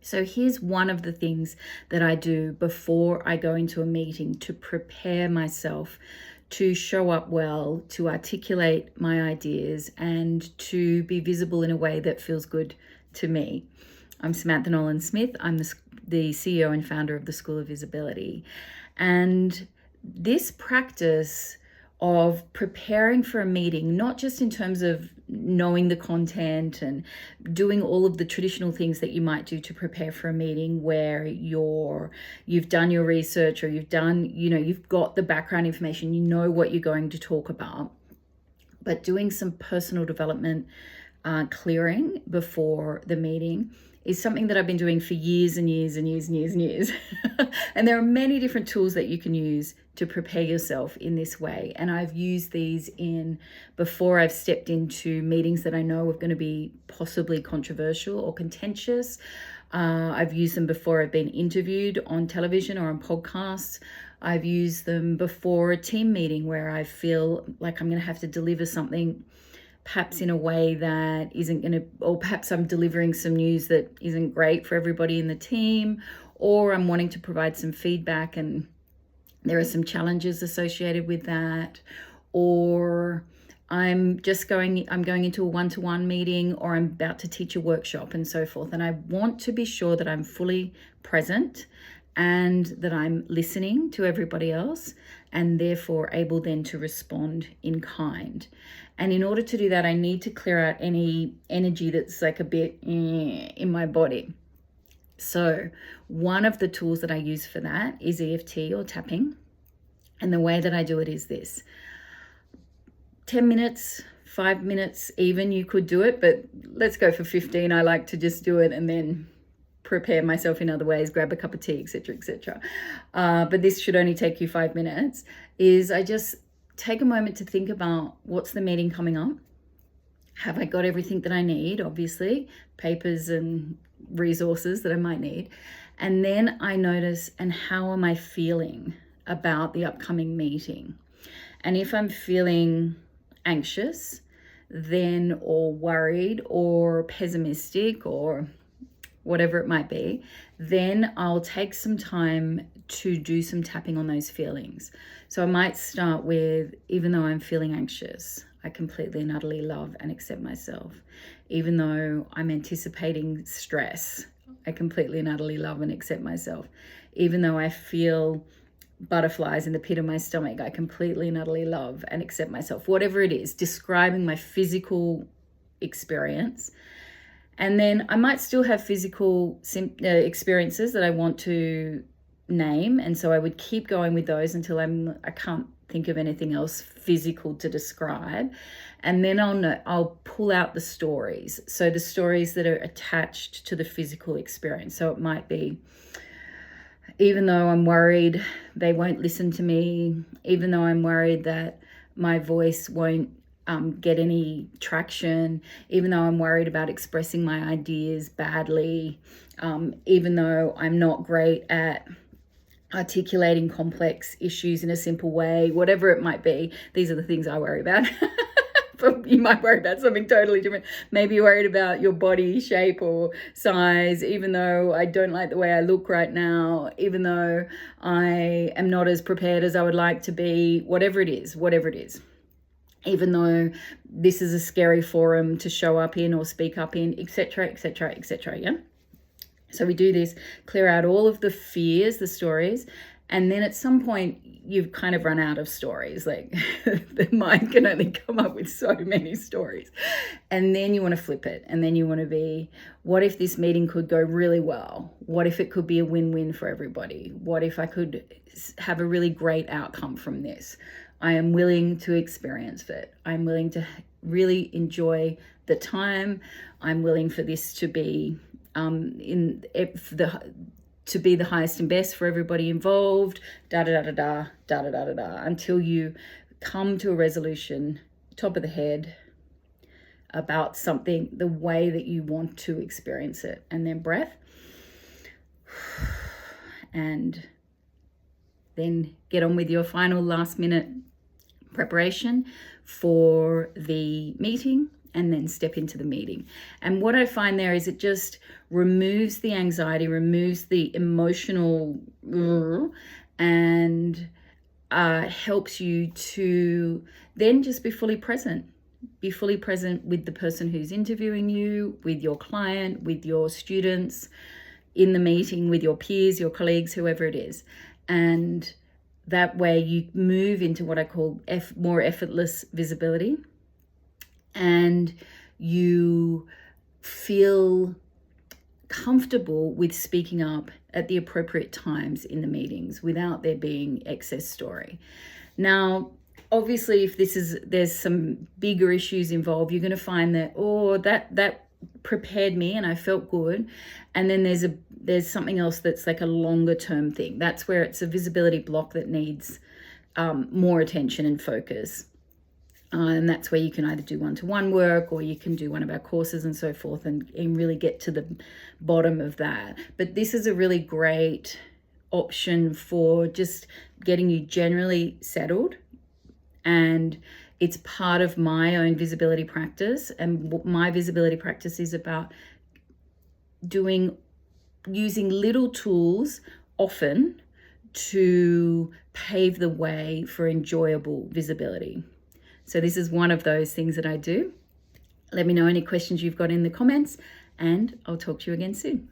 So here's one of the things that I do before I go into a meeting to prepare myself to show up well, to articulate my ideas, and to be visible in a way that feels good to me. I'm Samantha Nolan-Smith. I'm the CEO and founder of the School of Visibility. And this practice of preparing for a meeting, not just in terms of knowing the content and doing all of the traditional things that you might do to prepare for a meeting where you've done your research, or you've got the background information, you know what you're going to talk about, but doing some personal development clearing before the meeting is something that I've been doing for years and years and years and years and years. And there are many different tools that you can use to prepare yourself in this way. And I've used these before I've stepped into meetings that I know are going to be possibly controversial or contentious. I've used them before I've been interviewed on television or on podcasts. I've used them before a team meeting where I feel like I'm going to have to deliver something perhaps in a way that isn't going to, or perhaps I'm delivering some news that isn't great for everybody in the team, or I'm wanting to provide some feedback and there are some challenges associated with that, or I'm going into a one-to-one meeting, or I'm about to teach a workshop and so forth. And I want to be sure that I'm fully present and that I'm listening to everybody else, and therefore able then to respond in kind. And in order to do that, I need to clear out any energy that's like a bit in my body. So one of the tools that I use for that is EFT, or tapping. And the way that I do it is this: 10 minutes, 5 minutes even, you could do it, but let's go for 15. I like to just do it and then prepare myself in other ways, grab a cup of tea, etc., etc. But this should only take you 5 minutes. Is I just take a moment to think about, what's the meeting coming up? Have I got everything that I need? Obviously, papers and resources that I might need. And then I notice, and how am I feeling about the upcoming meeting? And if I'm feeling anxious, then, or worried, or pessimistic, or whatever it might be, then I'll take some time to do some tapping on those feelings. So I might start with, even though I'm feeling anxious, I completely and utterly love and accept myself. Even though I'm anticipating stress, I completely and utterly love and accept myself. Even though I feel butterflies in the pit of my stomach, I completely and utterly love and accept myself. Whatever it is, describing my physical experience. And then I might still have physical experiences that I want to name. And so I would keep going with those until I can't think of anything else physical to describe. And then I'll pull out the stories. So the stories that are attached to the physical experience. So it might be, even though I'm worried they won't listen to me, even though I'm worried that my voice won't get any traction, even though I'm worried about expressing my ideas badly, even though I'm not great at articulating complex issues in a simple way, whatever it might be, these are the things I worry about. But you might worry about something totally different. Maybe you're worried about your body shape or size, even though I don't like the way I look right now, even though I am not as prepared as I would like to be, whatever it is. Even though this is a scary forum to show up in or speak up in, etc., etc., etc., yeah? So we do this, clear out all of the fears, the stories, and then at some point you've kind of run out of stories. Like the mind can only come up with so many stories. And then you want to flip it. And then you want to be, what if this meeting could go really well? What if it could be a win-win for everybody? What if I could have a really great outcome from this? I am willing to experience it. I'm willing to really enjoy the time. I'm willing for this to be to be the highest and best for everybody involved, until you come to a resolution, top of the head, about something, the way that you want to experience it. And then breath. And then get on with your final last minute preparation for the meeting, and then step into the meeting. And what I find there is it just removes the anxiety, removes the emotional, and helps you to then just be fully present. Be fully present with the person who's interviewing you, with your client, with your students, in the meeting, with your peers, your colleagues, whoever it is. And that way you move into what I call more effortless visibility, and you feel comfortable with speaking up at the appropriate times in the meetings without there being excess story. Now, obviously, if there's some bigger issues involved, you're going to find that, that prepared me and I felt good. And then there's something else that's like a longer term thing. That's where it's a visibility block that needs more attention and focus. And that's where you can either do one-to-one work, or you can do one of our courses and so forth, and really get to the bottom of that. But this is a really great option for just getting you generally settled. And it's part of my own visibility practice. And my visibility practice is about using little tools often to pave the way for enjoyable visibility. So this is one of those things that I do. Let me know any questions you've got in the comments, and I'll talk to you again soon.